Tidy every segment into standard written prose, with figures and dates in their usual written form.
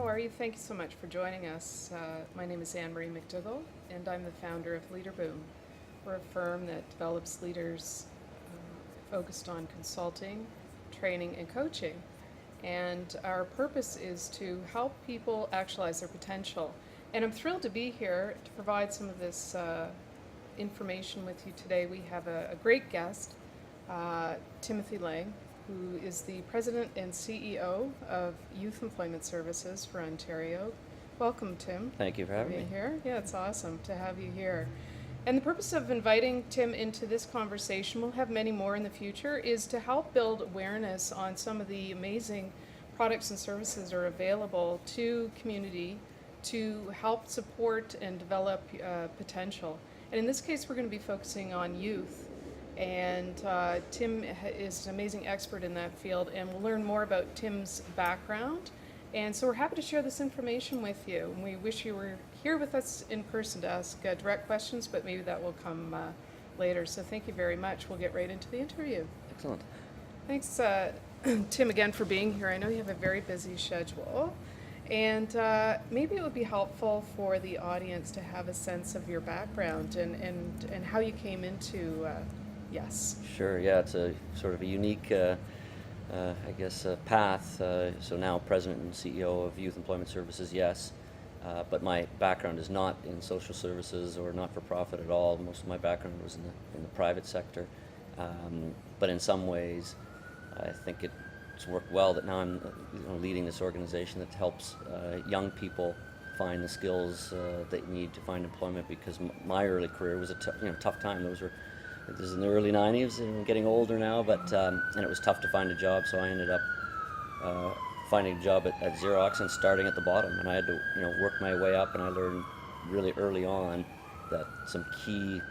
are you? Thank you so much for joining us. My name is Anne-Marie McDougall, and I'm the founder of LeaderBoom. We're a firm that develops leaders focused on consulting, training, and coaching. And our purpose is to help people actualize their potential. And I'm thrilled to be here to provide some of this information with you today. We have a great guest, Timothy Lang, who is the President and CEO of Youth Employment Services for Ontario. Welcome, Tim. Thank you for having me here. Yeah, it's awesome to have you here. And the purpose of inviting Tim into this conversation, we'll have many more in the future, is to help build awareness on some of the amazing products and services that are available to community to help support and develop potential. And in this case, we're going to be focusing on youth. And Tim is an amazing expert in that field, and we'll learn more about Tim's background. And so we're happy to share this information with you. And we wish you were here with us in person to ask direct questions, but maybe that will come later. So thank you very much. We'll get right into the interview. Excellent. Thanks, Tim, again for being here. I know you have a very busy schedule. And maybe it would be helpful for the audience to have a sense of your background and how you came into Yes. Sure, yeah, it's a sort of a unique, path. So now President and CEO of Youth Employment Services, yes. But my background is not in social services or not-for-profit at all. Most of my background was in the private sector. But in some ways, I think it's worked well that now I'm leading this organization that helps young people find the skills they need to find employment, because my early career was a tough time. This is in the early 90s, and I'm getting older now, but and it was tough to find a job, so I ended up finding a job at Xerox and starting at the bottom, and I had to work my way up, and I learned really early on that some key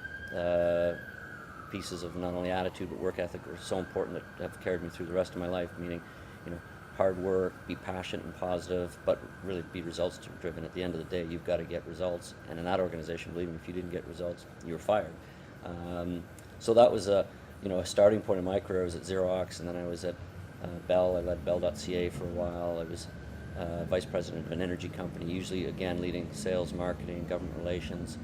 pieces of not only attitude but work ethic are so important that have carried me through the rest of my life, meaning hard work, be passionate and positive, but really be results driven. At the end of the day, you've got to get results, and in that organization, believe me, if you didn't get results, you were fired. So that was a starting point in my career. I was at Xerox, and then I was at Bell. I led Bell.ca for a while. I was vice president of an energy company, usually again leading sales, marketing, government relations,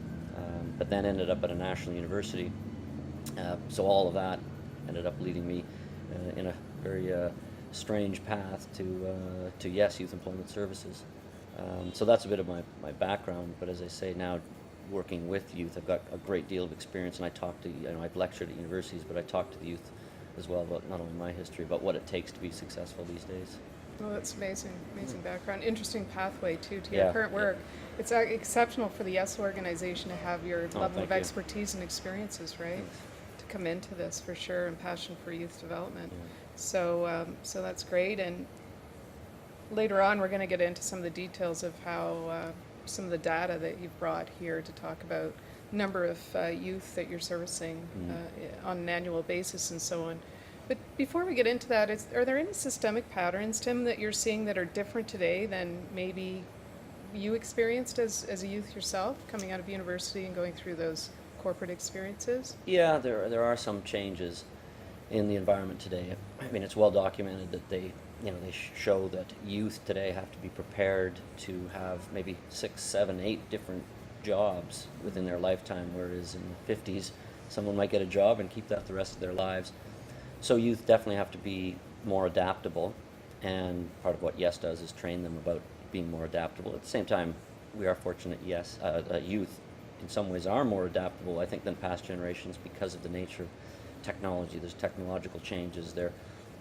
but then ended up at a national university. So all of that ended up leading me in a very strange path to Youth Employment Services. So that's a bit of my background, but as I say, now working with youth, I've got a great deal of experience, and I talk to, I've lectured at universities, but I talk to the youth as well about not only my history, but what it takes to be successful these days. Oh, that's amazing background. Interesting pathway, too, to your current work. Yeah. It's exceptional for the YES organization to have your level of expertise and experiences, right? Thanks. To come into this, for sure, and passion for youth development. Yeah. So that's great, and later on we're going to get into some of the details of how some of the data that you've brought here to talk about number of youth that you're servicing on an annual basis and so on. But before we get into that, are there any systemic patterns, Tim, that you're seeing that are different today than maybe you experienced as a youth yourself, coming out of university and going through those corporate experiences? Yeah, there are some changes in the environment today. I mean, it's well documented that they show that youth today have to be prepared to have maybe 6, 7, 8 different jobs within their lifetime, whereas in the 50s, someone might get a job and keep that the rest of their lives. So youth definitely have to be more adaptable, and part of what YES does is train them about being more adaptable. At the same time, we are fortunate, youth in some ways are more adaptable, I think, than past generations because of the nature of technology. There's technological changes. They're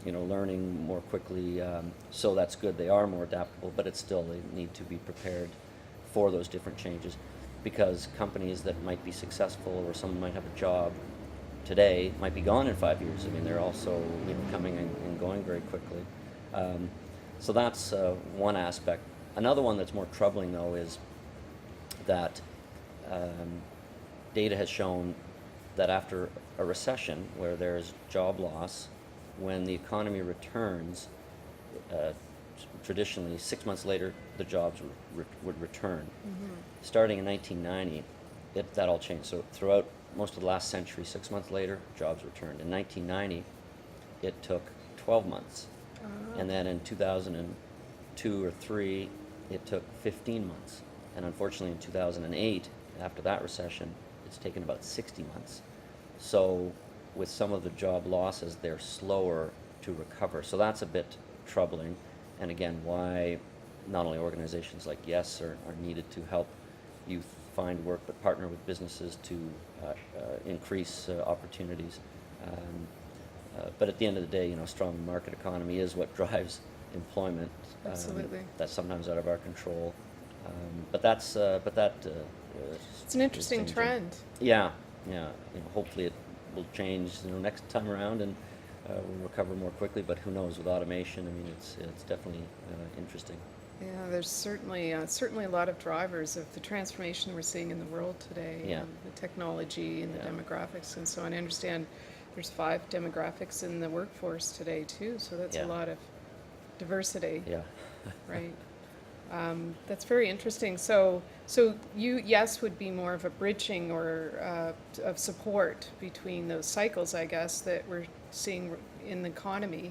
learning more quickly, so that's good. They are more adaptable, but it's still, they need to be prepared for those different changes, because companies that might be successful or someone might have a job today might be gone in 5 years. I mean, they're also coming and going very quickly. So that's one aspect. Another one that's more troubling, though, is that data has shown that after a recession where there's job loss, when the economy returns, traditionally 6 months later the jobs would return. Mm-hmm. Starting in 1990, that all changed. So throughout most of the last century, 6 months later, jobs returned. In 1990, it took 12 months. And then in 2002 or 3, it took 15 months. And unfortunately in 2008, after that recession, it's taken about 60 months. So with some of the job losses, they're slower to recover. So that's a bit troubling. And again, why not only organizations like Yes are needed to help youth find work, but partner with businesses to increase opportunities. But at the end of the day, you know, strong market economy is what drives employment. Absolutely. That's sometimes out of our control. But It's an interesting changing. trend. Yeah. You know, hopefully it will change, you know, next time around, and we'll recover more quickly. But who knows? With automation, I mean, it's definitely interesting. Yeah, there's certainly a lot of drivers of the transformation we're seeing in the world today. Yeah. The technology and the Yeah. demographics and so on. I understand there's 5 demographics in the workforce today too, so that's Yeah. a lot of diversity, Yeah. right? That's very interesting. So you, Yes, would be more of a bridging or of support between those cycles, I guess, that we're seeing in the economy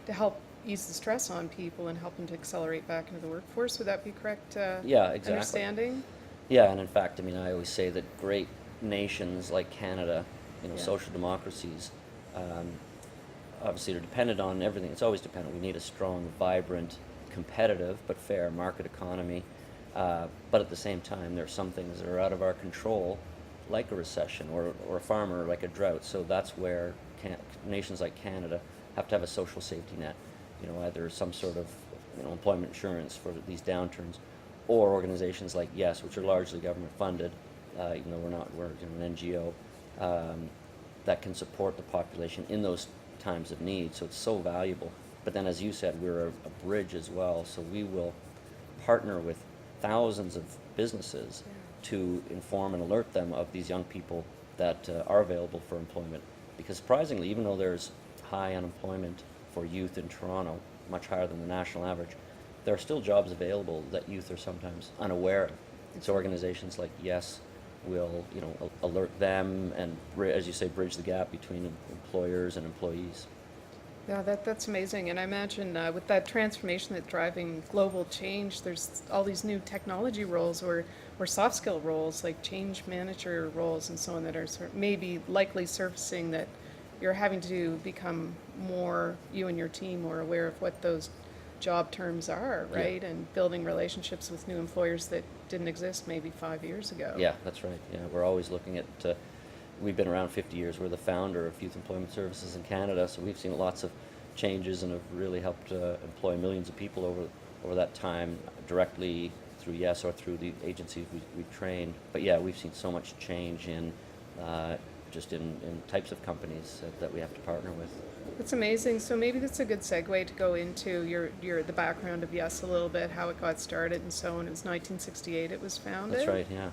to help ease the stress on people and help them to accelerate back into the workforce. Would that be correct? Yeah, exactly. Understanding? Yeah, and in fact, I mean, I always say that great nations like Canada, you know, Yeah. social democracies, obviously are dependent on everything. It's always dependent. We need a strong, vibrant, competitive, but fair market economy. But at the same time, there are some things that are out of our control, like a recession or a farmer, like a drought. So that's where nations like Canada have to have a social safety net. You know, either some sort of, you know, employment insurance for these downturns, or organizations like Yes, which are largely government funded, even though we're you know, an NGO, that can support the population in those times of need. So it's so valuable. But then, as you said, we're a bridge as well. So we will partner with thousands of businesses to inform and alert them of these young people that are available for employment. Because surprisingly, even though there's high unemployment for youth in Toronto, much higher than the national average, there are still jobs available that youth are sometimes unaware of. So organizations like Yes will, you know, alert them and, as you say, bridge the gap between employers and employees. Yeah, that's amazing. And I imagine with that transformation that's driving global change, there's all these new technology roles or soft skill roles like change manager roles and so on that are maybe likely surfacing, that you're having to become more, you and your team, more aware of what those job terms are, right? Yeah. And building relationships with new employers that didn't exist maybe 5 years ago. Yeah, that's right. Yeah, we're always looking at, we've been around 50 years. We're the founder of Youth Employment Services in Canada, so we've seen lots of changes and have really helped employ millions of people over that time, directly through Yes or through the agencies we've trained. But yeah, we've seen so much change in just in types of companies that we have to partner with. That's amazing. So maybe that's a good segue to go into the background of Yes a little bit, how it got started and so on. It was 1968 it was founded. That's right, yeah.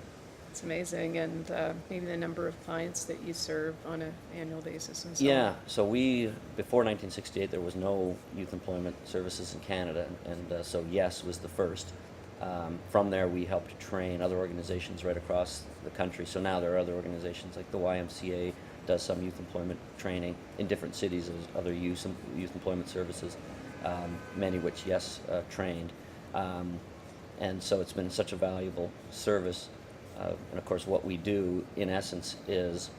It's amazing, and maybe the number of clients that you serve on an annual basis and so Yeah, on. so before 1968, there was no youth employment services in Canada, and so Yes was the first. From there, we helped train other organizations right across the country. So now there are other organizations like the YMCA does some youth employment training in different cities. There's other youth employment services, many which Yes trained. And so it's been such a valuable service. And of course, what we do, in essence, is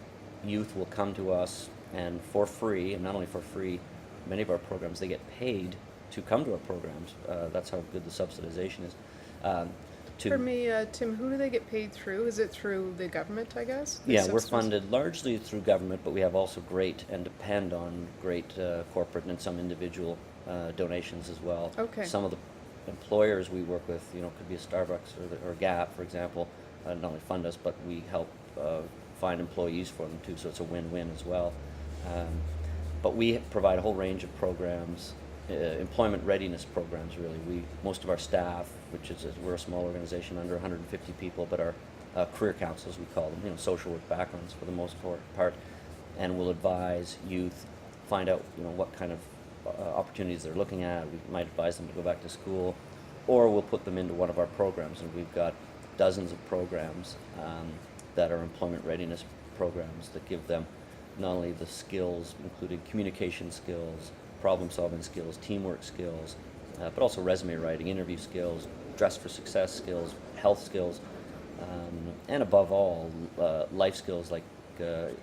youth will come to us and for free, and not only for free, many of our programs, they get paid to come to our programs. That's how good the subsidization is. For me, Tim, who do they get paid through? Is it through the government, I guess? The Yeah, we're subsidies? funded largely through government, but we have also great and depend on great corporate and some individual donations as well. Okay. Some of the employers we work with, you know, could be a Starbucks or Gap, for example, not only fund us, but we help find employees for them too, so it's a win-win as well. But we provide a whole range of programs, employment readiness programs, really. Most of our staff, which is, we're a small organization, under 150 people, but our career counselors, we call them, you know, social work backgrounds for the most part, and we'll advise youth, find out, you know, what kind of opportunities they're looking at. We might advise them to go back to school, or we'll put them into one of our programs, and we've got dozens of programs that are employment readiness programs that give them not only the skills, including communication skills, problem-solving skills, teamwork skills, but also resume writing, interview skills, dress for success skills, health skills, and above all, life skills like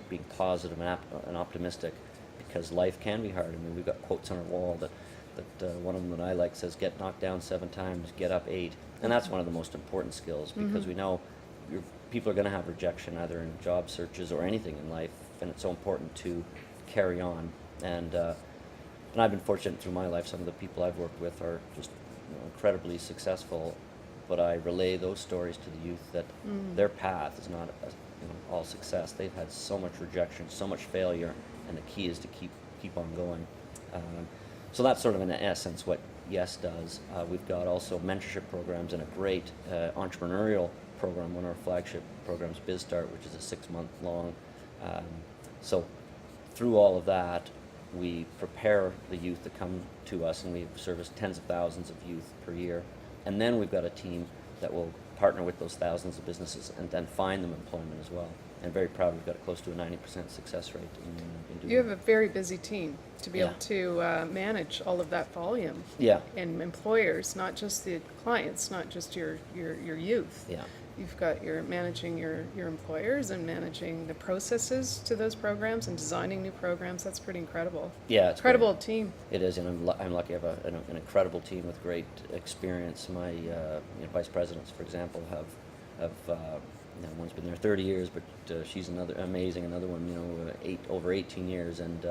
being positive and optimistic, because life can be hard. I mean, we've got quotes on our wall that one of them that I like says, "Get knocked down 7 times, get up 8," and that's one of the most important skills, because we know people are going to have rejection either in job searches or anything in life, and it's so important to carry on. And I've been fortunate through my life. Some of the people I've worked with are just incredibly successful, but I relay those stories to the youth that their path is not all success. They've had so much rejection, so much failure, and the key is to keep on going. So that's sort of in essence what Yes does. We've got also mentorship programs and a great entrepreneurial program, one of our flagship programs, BizStart, which is a 6-month long. So through all of that, we prepare the youth to come to us, and we service tens of thousands of youth per year. And then we've got a team that will partner with those thousands of businesses and then find them employment as well. And very proud we've got close to a 90% success rate in doing You have a very busy team to be Yeah. able to manage all of that volume. Yeah. And employers, not just the clients, not just your youth. Yeah. You've got managing your employers and managing the processes to those programs and designing new programs. That's pretty incredible. Yeah, it's Incredible great. team. It is, and I'm lucky. I have an incredible team with great experience. My vice presidents, for example, have one's been there 30 years, but she's another amazing. Another one, over 18 years, and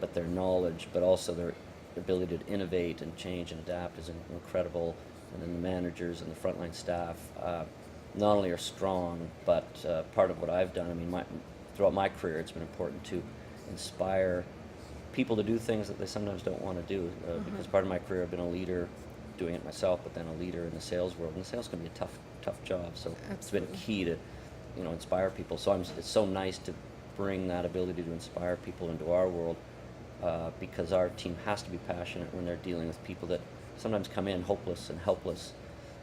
but their knowledge, but also their ability to innovate and change and adapt is incredible. And then the managers and the frontline staff not only are strong, but part of what I've done, I mean, throughout my career, it's been important to inspire people to do things that they sometimes don't want to do. Because part of my career, I've been a leader doing it myself, but then a leader in the sales world. And the sales can be a tough job. So It's been key to, inspire people. So it's so nice to bring that ability to inspire people into our world, because our team has to be passionate when they're dealing with people that sometimes come in hopeless and helpless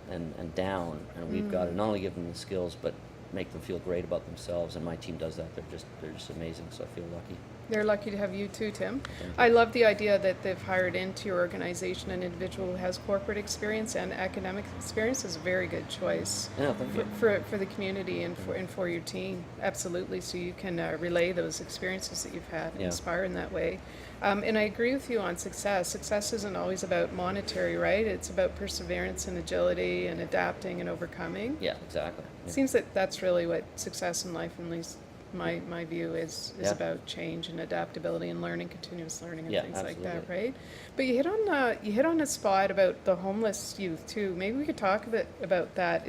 and down, and we've got to not only give them the skills but make them feel great about themselves, and my team does that. They're just amazing, so I feel lucky. They're lucky to have you too, Tim. Thank you. I love the idea that they've hired into your organization an individual who has corporate experience and academic experience. Is a very good choice Yeah, thank you. for the community and for your team. Absolutely, so you can relay those experiences that you've had and Yeah. inspire in that way. And I agree with you on success. Success isn't always about monetary, right? It's about perseverance and agility and adapting and overcoming. Yeah, exactly. It Yeah. seems that that's really what success in life, at least my view, is Yeah. about change and adaptability and learning, continuous learning, and Yeah, things like that, absolutely. right? But you hit on a spot about the homeless youth too. Maybe we could talk a bit about that.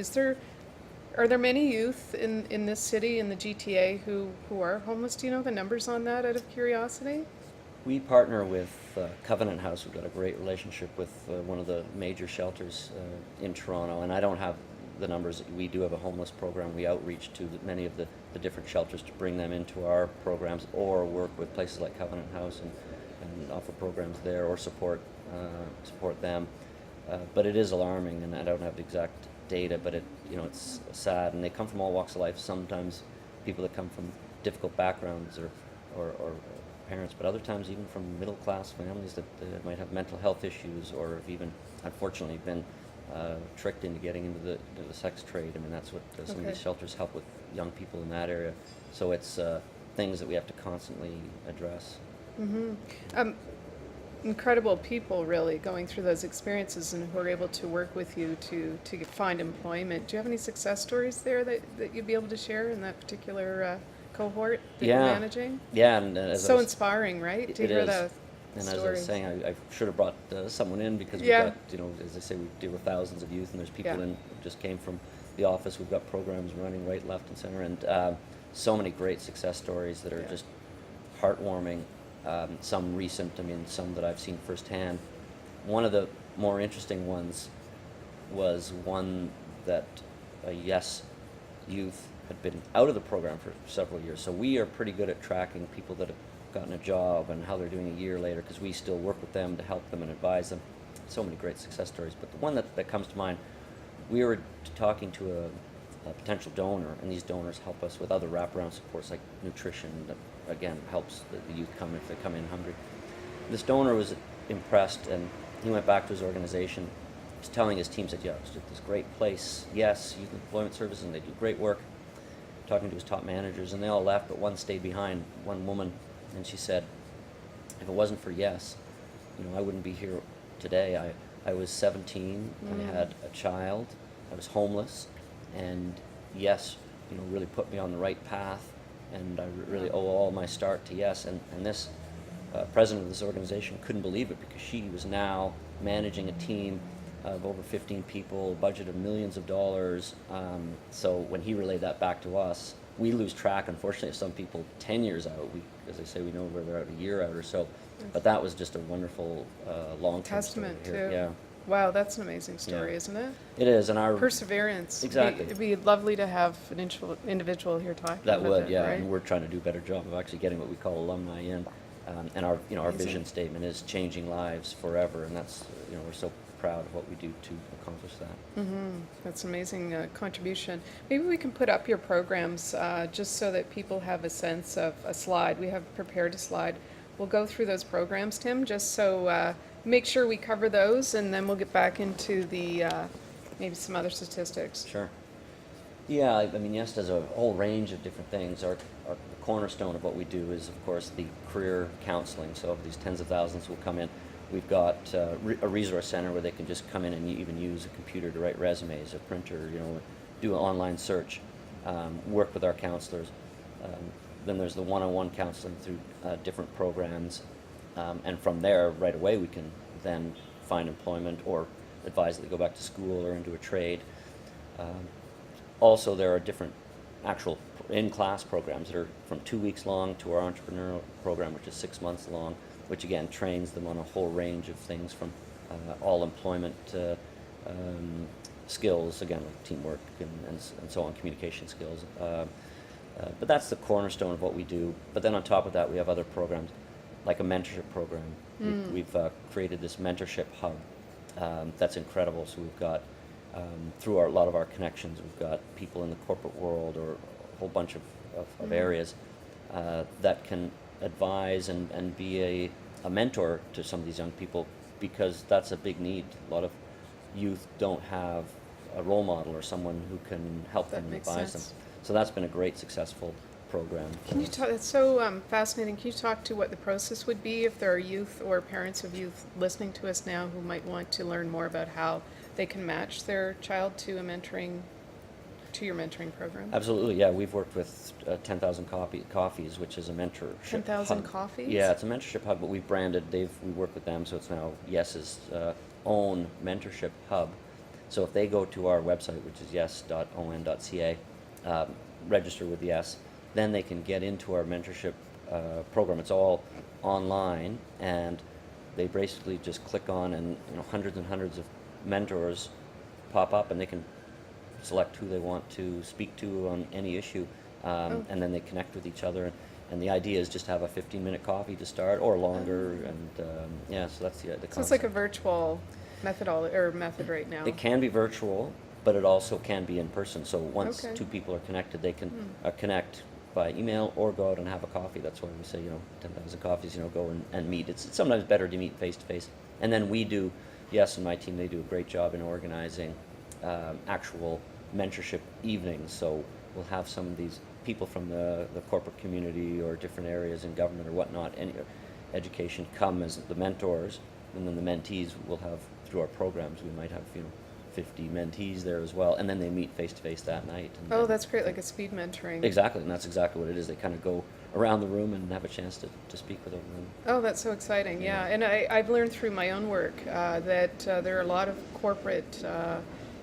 Are there many youth in this city, in the GTA, who are homeless? Do you know the numbers on that, out of curiosity? We partner with Covenant House. We've got a great relationship with one of the major shelters in Toronto, and I don't have the numbers. We do have a homeless program. We outreach to many of the different shelters to bring them into our programs, or work with places like Covenant House and offer programs there, or support them. But it is alarming, and I don't have the exact data, but it's sad, and they come from all walks of life. Sometimes people that come from difficult backgrounds or parents, but other times even from middle-class families that might have mental health issues, or have even, unfortunately, been tricked into getting into the sex trade. I mean, that's what some of these shelters help with, young people in that area. So it's things that we have to constantly address. Incredible people, really, going through those experiences and who are able to work with you to find employment. Do you have any success stories there that you'd be able to share in that particular cohort that you're managing? Yeah, and as So inspiring, right? To it hear is. the And as I was stories. saying, I should have brought someone in, because we've Yeah. got, as I say, we deal with thousands of youth, and there's people Yeah. in who just came from the office. We've got programs running right, left, and center, and so many great success stories that are just heartwarming. Some recent, some that I've seen firsthand. One of the more interesting ones was one that a Yes youth had been out of the program for several years. So we are pretty good at tracking people that have gotten a job and how they're doing a year later, because we still work with them to help them and advise them. So many great success stories. But the one that comes to mind, we were talking to a potential donor, and these donors help us with other wraparound supports like nutrition that, again, helps the youth come if they come in hungry. This donor was impressed, and he went back to his organization was telling his team, said, yeah, it's this great place, yes, youth employment services, and they do great work. Talking to his top managers, and they all left, but one stayed behind, one woman, and she said, if it wasn't for Yes, I wouldn't be here today. I was 17, I had a child, I was homeless, and Yes, really put me on the right path, and I really owe all my start to Yes. And this president of this organization couldn't believe it, because she was now managing a team of over 15 people, a budget of millions of dollars. So when he relayed that back to us, we lose track, unfortunately, of some people 10 years out. As I say, we know where they're out a year out or so. But that was just a wonderful long-term Testament story to. here. Yeah. Wow, that's an amazing story, Yeah. isn't it? It is, and our Perseverance. Exactly. It'd be lovely to have an individual here talking that about would, it, yeah, right? and we're trying to do a better job of actually getting what we call alumni in, and our our Amazing. vision statement is changing lives forever, and that's we're so proud of what we do to accomplish that. That's an amazing contribution. Maybe we can put up your programs just so that people have a sense of a slide. We have prepared a slide. We'll go through those programs, Tim, just so make sure we cover those, and then we'll get back into the maybe some other statistics. Sure. Yeah, I mean, Yes does a whole range of different things. Our cornerstone of what we do is, of course, the career counseling. So these tens of thousands will come in. We've got a resource center where they can just come in and even use a computer to write resumes, a printer, do an online search, work with our counselors. Then there's the one-on-one counseling through different programs. And from there, right away, we can then find employment or advise that they go back to school or into a trade. Also, there are different actual in-class programs that are from 2 weeks long to our entrepreneurial program, which is 6 months long, which again trains them on a whole range of things, from all employment skills, again, like teamwork and so on, communication skills. But that's the cornerstone of what we do. But then on top of that, we have other programs, like a mentorship program. We've created this mentorship hub that's incredible. So we've got, through a lot of our connections, we've got people in the corporate world or a whole bunch of areas that can advise and be a mentor to some of these young people, because that's a big need. A lot of youth don't have a role model or someone who can help them and advise them. So that's been a great, successful program. Can you talk? It's so fascinating. Can you talk to what the process would be if there are youth or parents of youth listening to us now who might want to learn more about how they can match their child to your mentoring program? Absolutely, yeah. We've worked with 10,000 Coffees, which is a mentorship 10,000 hub. Coffees? Yeah, it's a mentorship hub, but we've branded. We work with them, so it's now Yes's own mentorship hub. So if they go to our website, which is yes.on.ca, register with Yes, then they can get into our mentorship program. It's all online, and they basically just click on, and hundreds and hundreds of mentors pop up, and they can select who they want to speak to on any issue, and then they connect with each other. And the idea is just have a 15-minute coffee to start, or longer, and yeah, so that's the concept. So it's like a virtual method right now. It can be virtual, but it also can be in person. So once Okay. two people are connected, they can connect by email or go out and have a coffee. That's why we say, 10,000 Coffees, go and meet. It's sometimes better to meet face to face. And then we do, Yes, and my team, they do a great job in organizing actual mentorship evenings. So we'll have some of these people from the corporate community or different areas in government or whatnot, any education, come as the mentors, and then the mentees will have, through our programs, we might have 50 mentees there as well, and then they meet face to face that night. And Oh, that's great, like a speed mentoring. Exactly, and that's exactly what it is. They kind of go around the room and have a chance to speak with everyone. Oh, that's so exciting, yeah. And I've learned through my own work that there are a lot of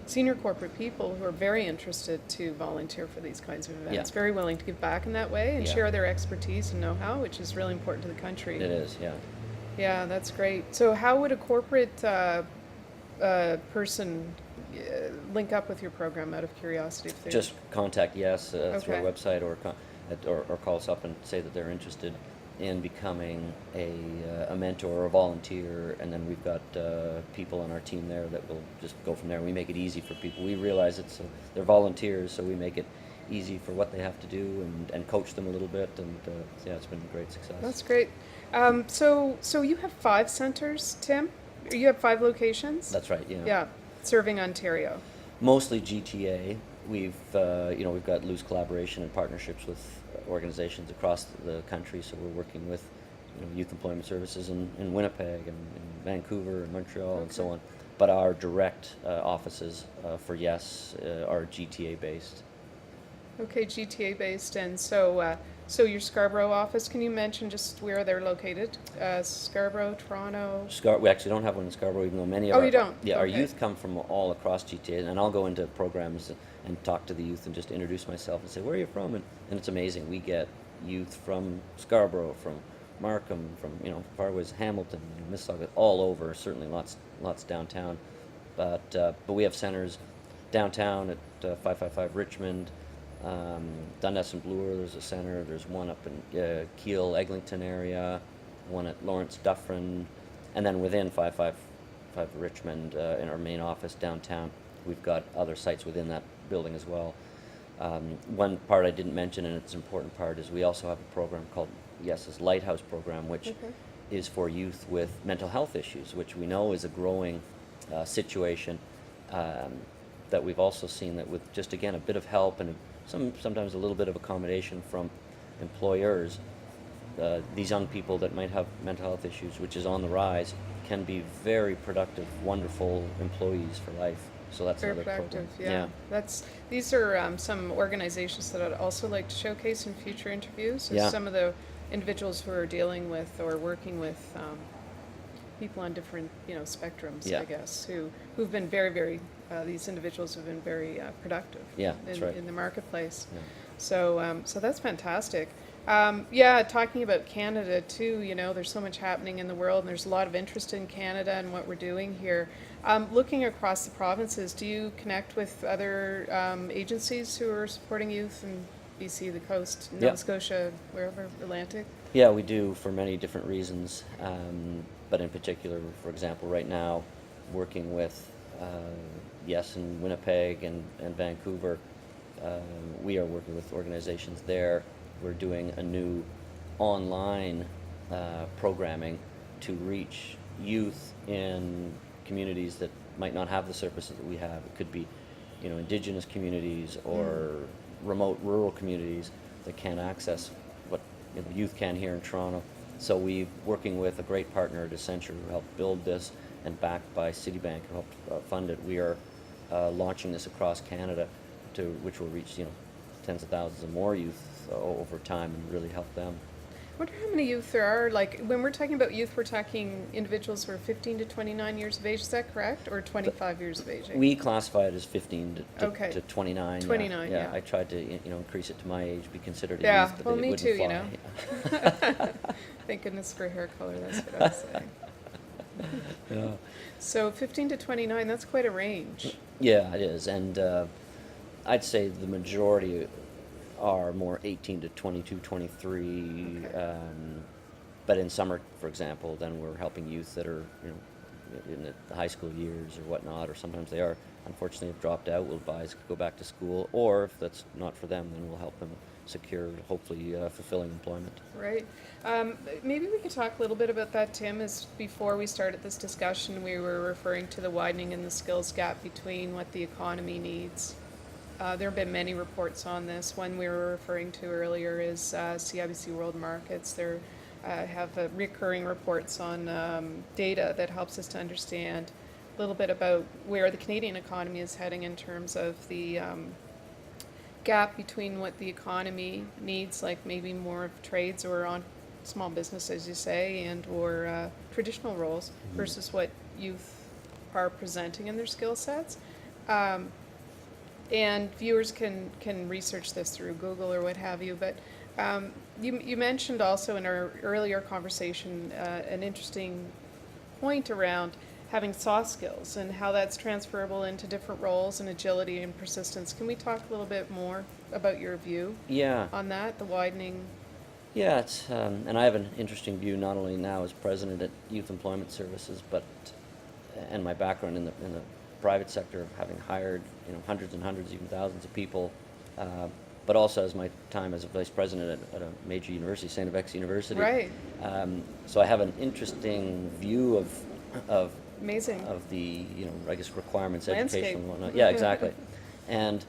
senior corporate people who are very interested to volunteer for these kinds of events, very willing to give back in that way and share their expertise and know-how, which is really important to the country. It is, yeah. Yeah, that's great. So how would a corporate person link up with your program, out of curiosity? If they're Just contact Yes through our Okay. website, or call us up and say that they're interested in becoming a mentor or a volunteer, and then we've got people on our team there that will just go from there. We make it easy for people. We realize they're volunteers, so we make it easy for what they have to do and coach them a little bit, and yeah, it's been a great success. That's great. So you have 5 centers, Tim? You have 5 locations? That's right, yeah. Yeah. serving Ontario. Mostly GTA. We've got loose collaboration and partnerships with organizations across the country. So we're working with, youth employment services in Winnipeg and in Vancouver and Montreal and so Okay. on. But our direct offices for Yes are GTA based. Okay, GTA based, and so your Scarborough office, can you mention just where they're located? Scarborough, Toronto? We actually don't have one in Scarborough, even though many of Oh, our you don't? our Okay. youth come from all across GTA. And I'll go into programs and talk to the youth and just introduce myself and say, where are you from? And it's amazing. We get youth from Scarborough, from Markham, from far away as Hamilton, Mississauga, all over. Certainly lots downtown, but we have centers downtown at 555 Richmond. Dundas and Bloor, there's a center. There's one up in Kiel, Eglinton area, one at Lawrence Dufferin, and then within 555 Richmond, in our main office downtown, we've got other sites within that building as well. One part I didn't mention, and it's an important part, is we also have a program called Yes's Lighthouse program, which Okay. is for youth with mental health issues, which we know is a growing situation. That we've also seen that with just again a bit of help and sometimes a little bit of accommodation from employers, these young people that might have mental health issues, which is on the rise, can be very productive, wonderful employees for life. So that's Very another productive, program. yeah. These are some organizations that I'd also like to showcase in future interviews. Is Yeah. some of the individuals who are dealing with or working with people on different, spectrums, Yeah. I guess, who've been very, very, these individuals have been very productive Yeah, that's right. in the marketplace. Yeah. So that's fantastic. Yeah, talking about Canada too, there's so much happening in the world, and there's a lot of interest in Canada and what we're doing here. Looking across the provinces, do you connect with other agencies who are supporting youth in BC, the coast, Nova Yeah. Scotia, wherever, Atlantic? Yeah, we do for many different reasons, but in particular, for example, right now, working with Yes in Winnipeg and Vancouver, we are working with organizations there. We're doing a new online programming to reach youth in communities that might not have the services that we have. It could be, indigenous communities or remote rural communities that can't access what youth can here in Toronto. So we're working with a great partner at Accenture who helped build this, and backed by Citibank who helped fund it. We are launching this across Canada, which will reach tens of thousands of more youth over time and really help them. I wonder how many youth there are. Like, when we're talking about youth, we're talking individuals who are 15 to 29 years of age. Is that correct? Or 25 years of age? We classify it as 15 Okay. to 29. 29, yeah. I tried to increase it to my age, be considered a Yeah, youth, but well, it me wouldn't too, fly. Thank goodness for hair color, that's what I was saying. Yeah. So 15 to 29, that's quite a range. Yeah, it is, and I'd say the majority are more 18 to 22, 23. Okay. But in summer, for example, then we're helping youth that are in the high school years or whatnot, or sometimes they are unfortunately have dropped out. We'll advise go back to school, or if that's not for them, then we'll help them secure, hopefully, fulfilling employment. Right. Maybe we could talk a little bit about that, Tim. As before we started this discussion, we were referring to the widening in the skills gap between what the economy needs. There have been many reports on this. One we were referring to earlier is CIBC World Markets. They have recurring reports on data that helps us to understand a little bit about where the Canadian economy is heading in terms of the gap between what the economy needs, like maybe more of trades or on small business, as you say, and or traditional roles, versus what youth are presenting in their skill sets. And viewers can research this through Google or what have you, but you mentioned also in our earlier conversation an interesting point around having soft skills and how that's transferable into different roles and agility and persistence. Can we talk a little bit more about your view Yeah. on that, the widening? Yeah, it's and I have an interesting view not only now as president at Youth Employment Services, but and my background in the private sector, having hired hundreds and hundreds, even thousands of people, but also as my time as a vice president at a major university, St. FX University. Right. So I have an interesting view of Amazing. of the, I guess, requirements, Landscape. education and whatnot. Yeah, exactly. And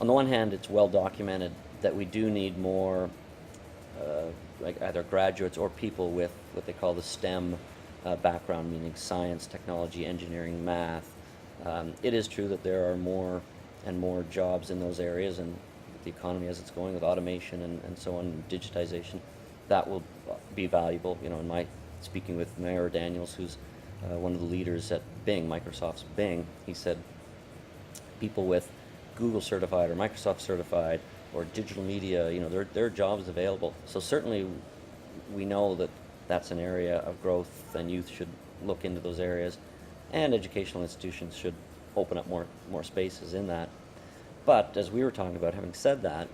on the one hand, it's well documented that we do need more, like either graduates or people with what they call the STEM background, meaning science, technology, engineering, math. It is true that there are more and more jobs in those areas, and with the economy as it's going, with automation and so on, digitization, that will be valuable. In my speaking with Mayor Daniels, who's one of the leaders at Bing, Microsoft's Bing, he said people with Google certified or Microsoft certified or digital media, there are jobs available. So certainly we know that that's an area of growth, and youth should look into those areas, and educational institutions should open up more spaces in that. But as we were talking about, having said that,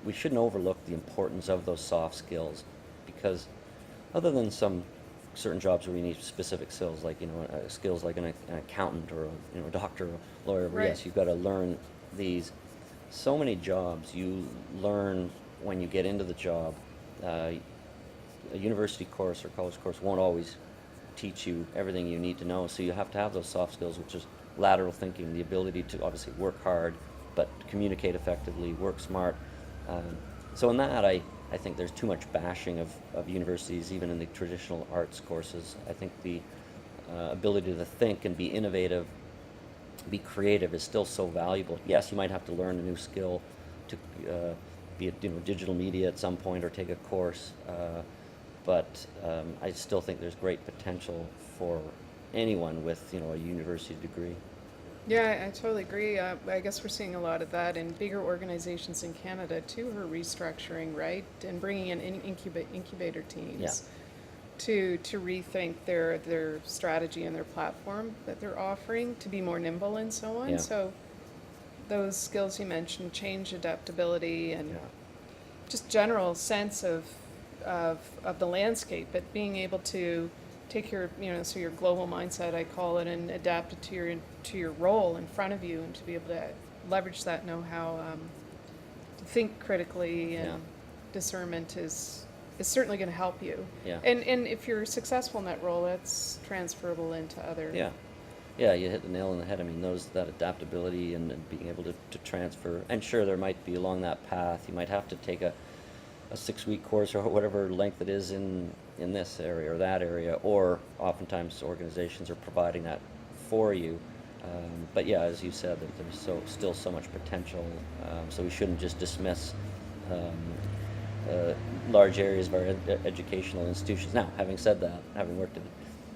we shouldn't overlook the importance of those soft skills, because other than some certain jobs where you need specific skills, like skills like an accountant or a doctor, a lawyer, Right. yes, you've got to learn these. So many jobs you learn when you get into the job. A university course or college course won't always teach you everything you need to know, so you have to have those soft skills, which is lateral thinking, the ability to obviously work hard, but communicate effectively, work smart. So in that, I think there's too much bashing of universities, even in the traditional arts courses. I think the ability to think and be innovative, be creative is still so valuable. Yes, you might have to learn a new skill to be it digital media at some point or take a course, but I still think there's great potential for anyone with a university degree. Yeah, I totally agree. I guess we're seeing a lot of that in bigger organizations in Canada too, who are restructuring, right, and bringing in incubator teams to rethink their strategy and their platform that they're offering to be more nimble and so on. Yeah. So those skills you mentioned, change, adaptability, and Yeah. just general sense of the landscape, but being able to take your so your global mindset, I call it, and adapt it to your role in front of you, and to be able to leverage that know-how, to think critically, and Yeah. discernment is certainly going to help you. Yeah. And if you're successful in that role, that's transferable into other. Yeah, you hit the nail on the head. I mean, that adaptability and being able to transfer. And sure, there might be along that path, you might have to take a 6-week course or whatever length it is in this area or that area, or oftentimes organizations are providing that for you. But yeah, as you said, there's still so much potential, so we shouldn't just dismiss large areas of our educational institutions. Now, having said that, having worked at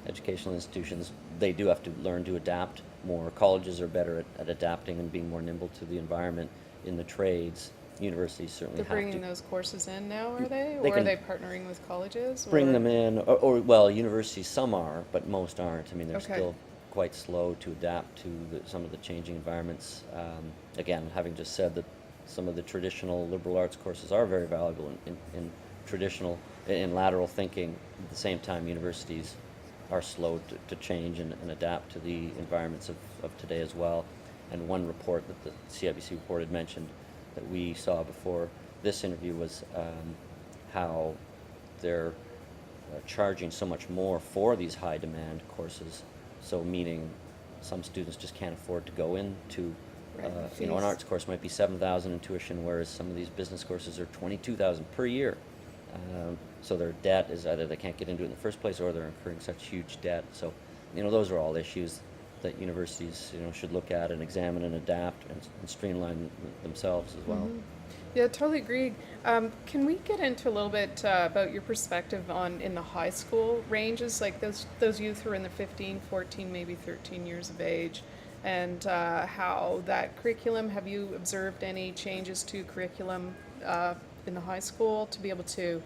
educational institutions, they do have to learn to adapt more. Colleges are better at adapting and being more nimble to the environment. In the trades, universities certainly They're have bringing to those courses in now, are they? They Or are can they partnering with colleges? bring or? them in, or well, universities, some are, but most aren't. I mean, they're Okay. still quite slow to adapt to some of the changing environments. Again, having just said that some of the traditional liberal arts courses are very valuable in traditional, in lateral thinking. At the same time, universities are slow to change and adapt to the environments of today as well. And one report that the CIBC report had mentioned that we saw before this interview was how they're charging so much more for these high demand courses. So meaning some students just can't afford to go into, Right, an fees. arts course might be $7,000 in tuition, whereas some of these business courses are $22,000 per year. So their debt is either they can't get into it in the first place, or they're incurring such huge debt. So, those are all issues that universities, should look at and examine and adapt and streamline themselves as well. Mhm. Yeah, totally agree. Can we get into a little bit about your perspective in the high school ranges, like those youth who are in the 15, 14, maybe 13 years of age, and how that curriculum, have you observed any changes to curriculum in the high school to be able to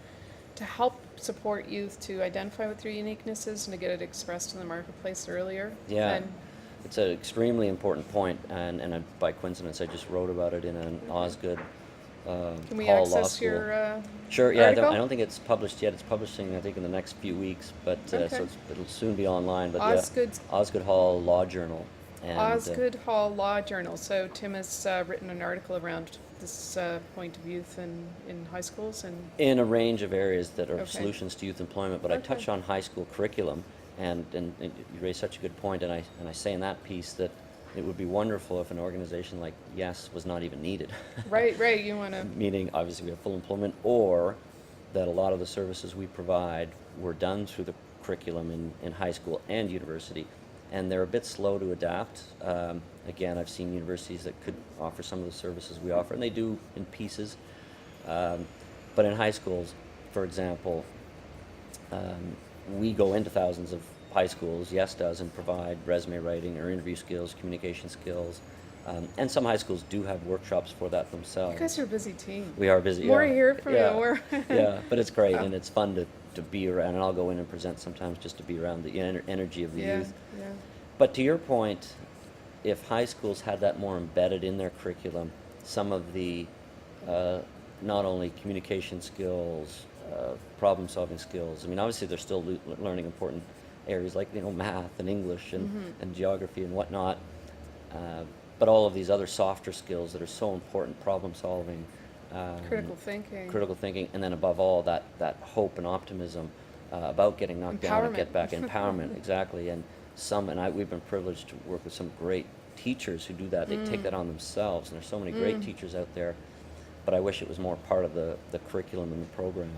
help support youth to identify with their uniquenesses and to get it expressed in the marketplace earlier? Yeah. And It's an extremely important point, and by coincidence, I just wrote about it in an Osgood can we Hall Law access School. your Sure, yeah, article? I don't think it's published yet. It's publishing, I think, in the next few weeks, but Okay. so it'll soon be online. But Osgood- yeah, Osgood Hall Law Journal. And, Osgood Hall Law Journal. So Tim has written an article around this point of youth in high schools and. in a range of areas that are Okay. solutions to youth employment, but I Okay. touch on high school curriculum, And you raise such a good point, and I say in that piece that it would be wonderful if an organization like YES was not even needed. Right, you want to, Meaning, obviously, we have full employment, or that a lot of the services we provide were done through the curriculum in high school and university, and they're a bit slow to adapt. Again, I've seen universities that could offer some of the services we offer, and they do in pieces. But in high schools, for example, we go into thousands of high schools, YES does, and provide resume writing or interview skills, communication skills. And some high schools do have workshops for that themselves. you guys are a busy team. We are busy. More yeah. I hear from yeah. you, more. Yeah, but it's great, and it's fun to be around, and I'll go in and present sometimes just to be around the energy of the youth. Yeah. But to your point, if high schools had that more embedded in their curriculum, some of the not only communication skills, problem-solving skills. I mean, obviously they're still learning important areas like math and English and geography and whatnot, but all of these other softer skills that are so important, problem-solving, critical thinking, and then above all that hope and optimism about getting knocked down and get back. Empowerment, exactly. And we've been privileged to work with some great teachers who do that. They take that on themselves, and there's so many great teachers out there. But I wish it was more part of the curriculum and the program,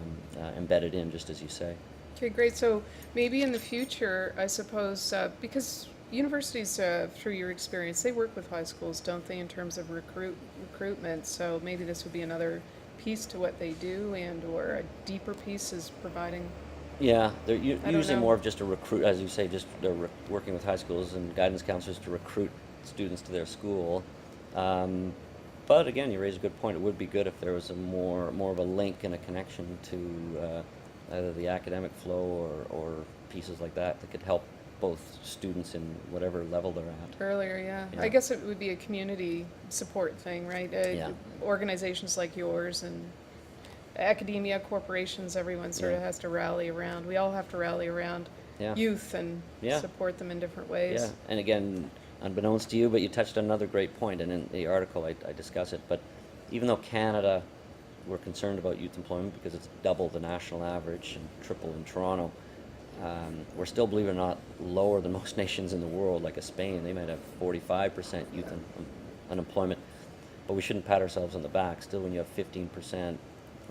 embedded in, just as you say. Okay, great. So maybe in the future, I suppose, because universities, through your experience, they work with high schools, don't they, in terms of recruitment? So maybe this would be another piece to what they do, and or a deeper piece is providing. Yeah, they're usually know. more of just a recruit, as you say, just they're working with high schools and guidance counselors to recruit students to their school. But again, you raise a good point. It would be good if there was a more of a link and a connection to either the academic flow or pieces like that could help both students in whatever level they're at. Earlier, yeah. Yeah. I guess it would be a community support thing, right? Yeah. Organizations like yours and academia, corporations, everyone sort of Yeah. has to rally around. We all have to rally around Yeah. youth and Yeah. support them in different ways. Yeah, and again, unbeknownst to you, but you touched on another great point, and in the article I discuss it, but even though Canada, we're concerned about youth employment because it's double the national average and triple in Toronto, we're still, believe it or not, lower than most nations in the world, like a Spain. They might have 45% youth unemployment, but we shouldn't pat ourselves on the back. Still, when you have 15%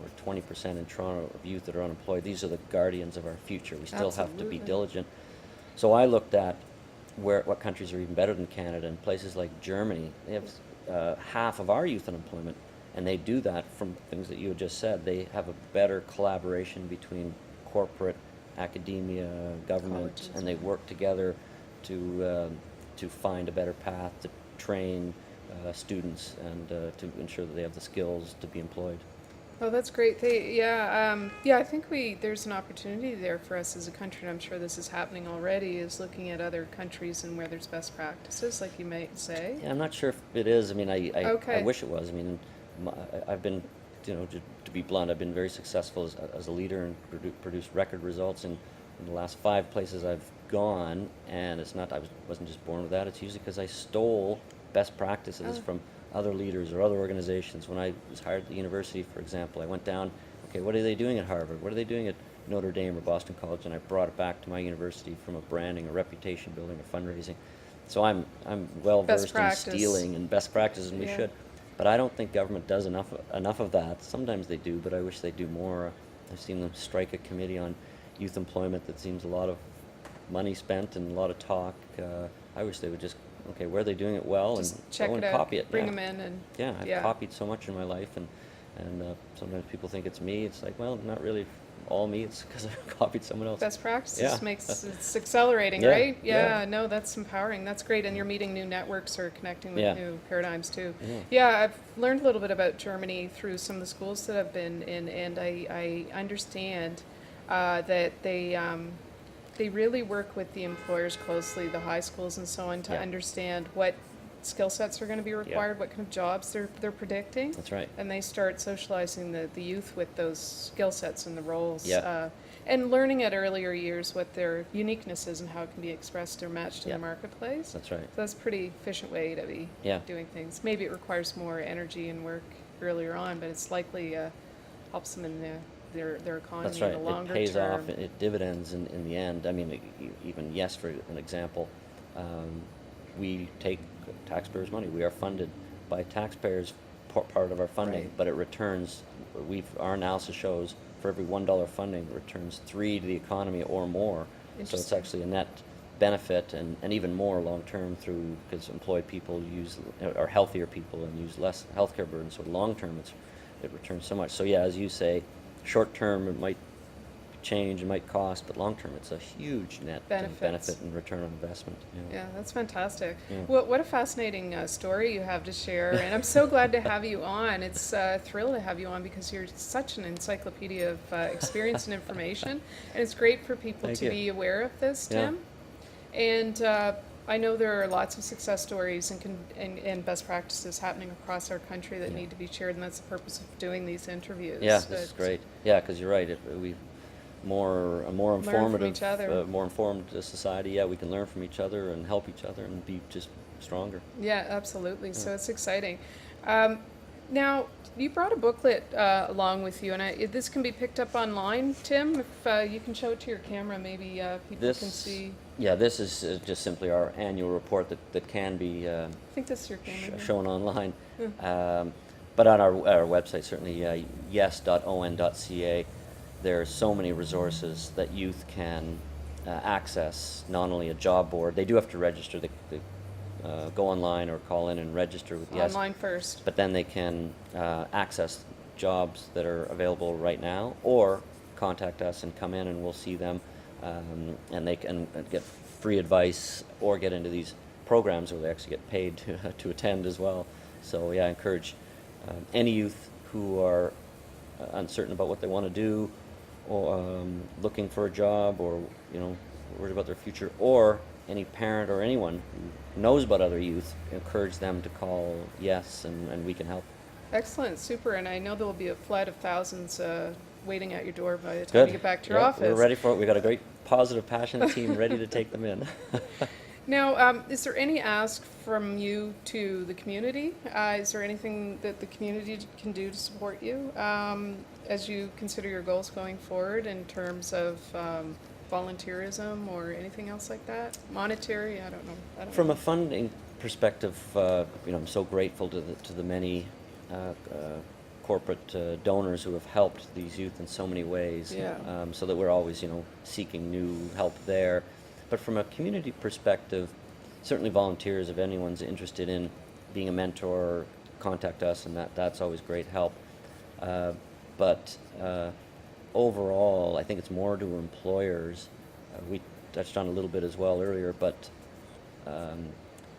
or 20% in Toronto of youth that are unemployed, these are the guardians of our future. We still have to be Absolutely. diligent. So I looked at what countries are even better than Canada, and places like Germany, they have half of our youth unemployment, and they do that from things that you had just said. They have a better collaboration between corporate, academia, government, Colleges, and they work together to find a better path to train students and to ensure that they have the skills to be employed. Oh, that's great. I think there's an opportunity there for us as a country, and I'm sure this is happening already, is looking at other countries and where there's best practices, like you might say. Yeah, I'm not sure if it is. I mean, I Okay. wish it was. I mean, I've been, to be blunt, I've been very successful as a leader and produced record results in the last 5 places I've gone, and it's not, wasn't just born with that. It's usually because I stole best practices Oh. from other leaders or other organizations. When I was hired at the university, for example, I went down, okay, what are they doing at Harvard? What are they doing at Notre Dame or Boston College? And I brought it back to my university from a branding, a reputation building, or fundraising. So I'm well Best versed in practice. stealing and best practices, and we Yeah. should. But I don't think government does enough of that. Sometimes they do, but I wish they do more. I've seen them strike a committee on youth employment that seems a lot of money spent and a lot of talk. I wish they would just, okay, where are they doing it well, Just and check go it and out, copy it. bring Yeah. them in, and Yeah, I've copied so much in my life, and sometimes people think it's me. It's like, well, not really all me. It's because I've copied someone else. best practices Yeah. it's accelerating, Yeah, right? yeah. No, that's empowering. That's great. And you're meeting new networks or connecting with Yeah. new paradigms too. Yeah. I've learned a little bit about Germany through some of the schools that I've been in, and I understand that they really work with the employers closely, the high schools and so on, to Yeah. understand what skill sets are going to be required, what kind of jobs they're predicting. That's right. And they start socializing the youth with those skill sets and the roles. Yeah. And learning at earlier years what their uniqueness is and how it can be expressed or matched in Yeah. the marketplace. That's right. So that's a pretty efficient way to be Yeah. doing things. Maybe it requires more energy and work earlier on, but it's likely helps them in their economy That's right. in the longer It pays term. off. It dividends in the end. I mean, even yes, for an example, we take taxpayers' money. We are funded by taxpayers, part of our funding, Right. but it returns. Our analysis shows for every $1 funding, it returns 3 to the economy or more. So it's Interesting. actually a net benefit, and even more long term through, because employed people are healthier people and use less healthcare burden. So long term, it returns so much. So yeah, as you say, short term it might change, it might cost, but long term it's a huge net benefit and return on investment. Yeah, that's fantastic. Yeah. What a fascinating story you have to share, and I'm so glad to have you on. It's a thrill to have you on because you're such an encyclopedia of experience and information, and it's great for people Thank to you. be aware of this, Yeah. Tim. And I know there are lots of success stories and best practices happening across our country that Yeah. need to be shared, and that's the purpose of doing these interviews. Yeah, this is But- great. Yeah, because you're right. If we more from informative, each other. more informed society. Yeah, we can learn from each other and help each other and be just stronger. Yeah, absolutely. So Yeah. it's exciting. Now, you brought a booklet along with you, and this can be picked up online, Tim. If you can show it to your camera, maybe people can see. Yeah, this is just simply our annual report that can be I think this is your camera. here. shown online. Yeah. But on our website, certainly yes.on.ca, there are so many resources that youth can access. Not only a job board, they do have to register. They go online or call in and register with Yes. Online first. But then they can access jobs that are available right now, or contact us and come in and we'll see them, and they can get free advice or get into these programs where they actually get paid to attend as well. So yeah, I encourage any youth who are uncertain about what they want to do, or looking for a job, or worried about their future, or any parent or anyone who knows about other youth, encourage them to call Yes, and we can help. Excellent, super. And I know there will be a flood of thousands waiting at your door by the time Good. you get back to your Yeah, office. we're ready for it. We've got a great, positive, passionate team ready to take them in. Now, is there any ask from you to the community? Is there anything that the community can do to support you as you consider your goals going forward in terms of volunteerism or anything else like that? Monetary? I don't know. From a funding perspective, I'm so grateful to the many corporate donors who have helped these youth in so many ways. Yeah. So that we're always, seeking new help there. But from a community perspective, certainly volunteers, if anyone's interested in being a mentor, contact us, and that's always great help. But overall, I think it's more to employers. We touched on a little bit as well earlier, but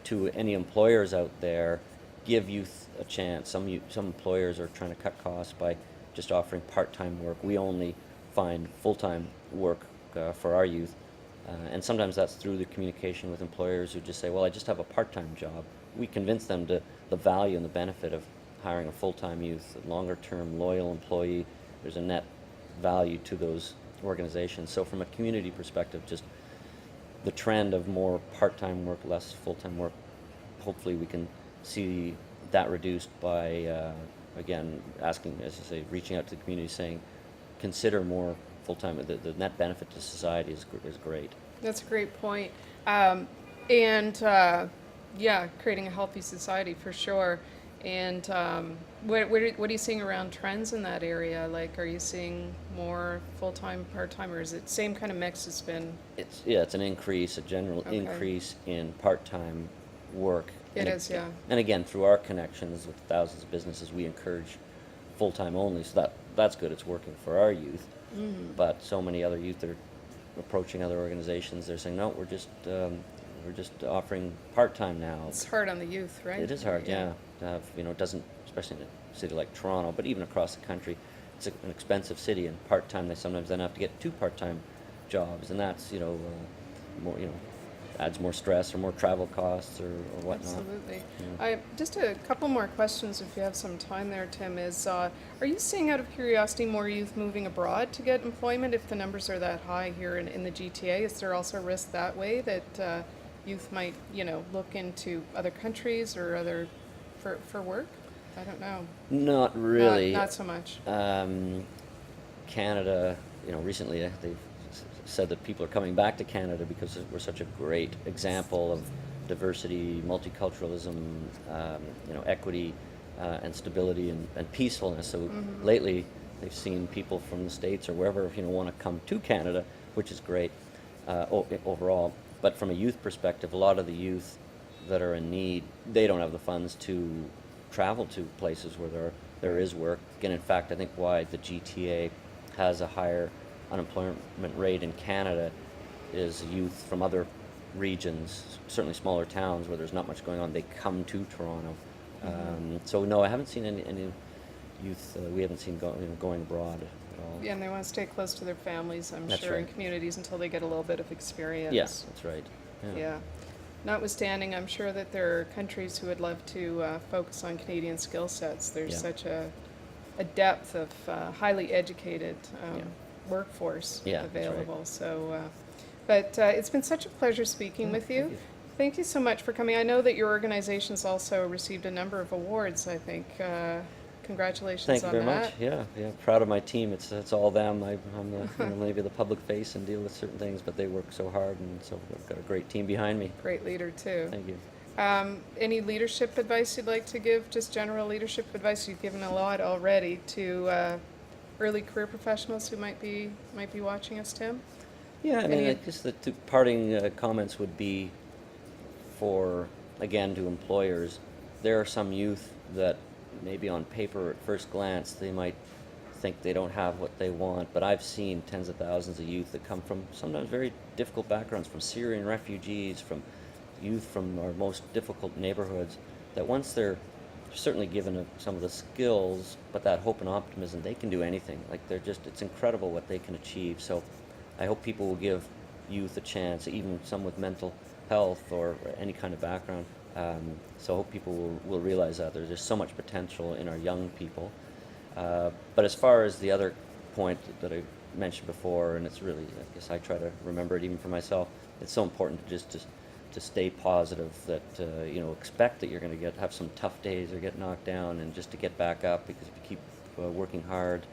to any employers out there, give youth a chance. Some employers are trying to cut costs by just offering part-time work. We only find full-time work for our youth. And sometimes that's through the communication with employers who just say, well, I just have a part-time job. We convince them to the value and the benefit of hiring a full-time youth, a longer-term, loyal employee. There's a net value to those organizations. So from a community perspective, just the trend of more part-time work, less full-time work, hopefully we can see that reduced by, again, asking, as I say, reaching out to the community, saying, consider more full-time. The net benefit to society is great. That's a great point. Yeah, creating a healthy society for sure. And what are you seeing around trends in that area? Like, are you seeing more full-time, part-time, or is it same kind of mix it's been? It's an increase, a general Okay. increase in part-time work. It is, yeah. And again, through our connections with thousands of businesses, we encourage full-time only. So that's good. It's working for our youth. Mm. But so many other youth are approaching other organizations. They're saying, no, we're just offering part-time now. It's hard on the youth, right? It is hard, yeah. To have, it doesn't, especially in a city like Toronto, but even across the country, it's an expensive city, and part-time, they sometimes then have to get 2 part-time jobs, and that's, more, adds more stress or more travel costs or whatnot. Absolutely. Yeah. Just a couple more questions if you have some time there, Tim, is are you seeing, out of curiosity, more youth moving abroad to get employment if the numbers are that high here in the GTA? Is there also a risk that way that youth might, look into other countries or other for work? I don't know. Not really. Not so much. Canada, recently they've said that people are coming back to Canada because we're such a great example of diversity, multiculturalism, equity, and stability and peacefulness. So lately, they've seen people from the States or wherever want to come to Canada, which is great overall. But from a youth perspective, a lot of the youth that are in need, they don't have the funds to travel to places where there is work. And in fact, I think why the GTA has a higher unemployment rate in Canada is youth from other regions, certainly smaller towns where there's not much going on, they come to Toronto. So no, I haven't seen any youth. We haven't seen going abroad at all. Yeah, and they want to stay close to their families, I'm That's sure, in right. communities until they get a little bit of experience. Yes, that's right. Yeah. Notwithstanding, I'm sure that there are countries who would love to focus on Canadian skill sets. There's Yeah. such a depth of highly educated Yeah. workforce Yeah, that's right. available. So, but it's been such a pleasure speaking with you. Thank you. Thank you so much for coming. I know that your organization's also received a number of awards, I think. Congratulations Thank you on very that. much. Yeah. Proud of my team. It's all them. I'm the, maybe the public face and deal with certain things, but they work so hard, and so I've got a great team behind me. Great leader, too. Thank you. Any leadership advice you'd like to give? Just general leadership advice. You've given a lot already to early career professionals who might be watching us, Tim. Yeah, I mean, Any- I guess the two parting comments would be again, to employers. There are some youth that maybe on paper at first glance they might think they don't have what they want, but I've seen tens of thousands of youth that come from sometimes very difficult backgrounds, from Syrian refugees, from youth from our most difficult neighborhoods, that once they're certainly given some of the skills, but that hope and optimism, they can do anything. Like it's incredible what they can achieve. So I hope people will give youth a chance, even some with mental health or any kind of background. So I hope people will realize that there's just so much potential in our young people. But as far as the other point that I mentioned before, and it's really, I guess I try to remember it even for myself, it's so important to stay positive, that expect that you're going to have some tough days or get knocked down, and just to get back up, because if you keep working hard,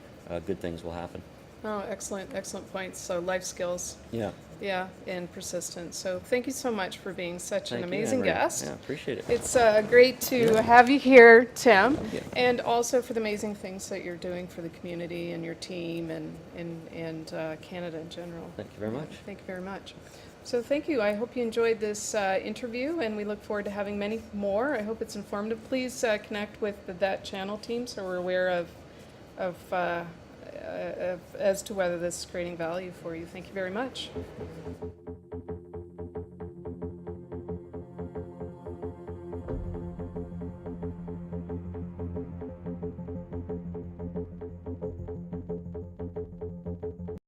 good things will happen. Oh, excellent points. So life skills. Yeah. Yeah, and persistence. So thank you so much for being such an Thank you, amazing Anne-Marie. guest. Yeah, appreciate it. It's great to have you here, Tim, you. and also for the amazing things that you're doing for the community and your team and Canada in general. Thank you very much. Thank you very much. So thank you. I hope you enjoyed this interview, and we look forward to having many more. I hope it's informative. Please connect with that channel team so we're aware of as to whether this is creating value for you. Thank you very much.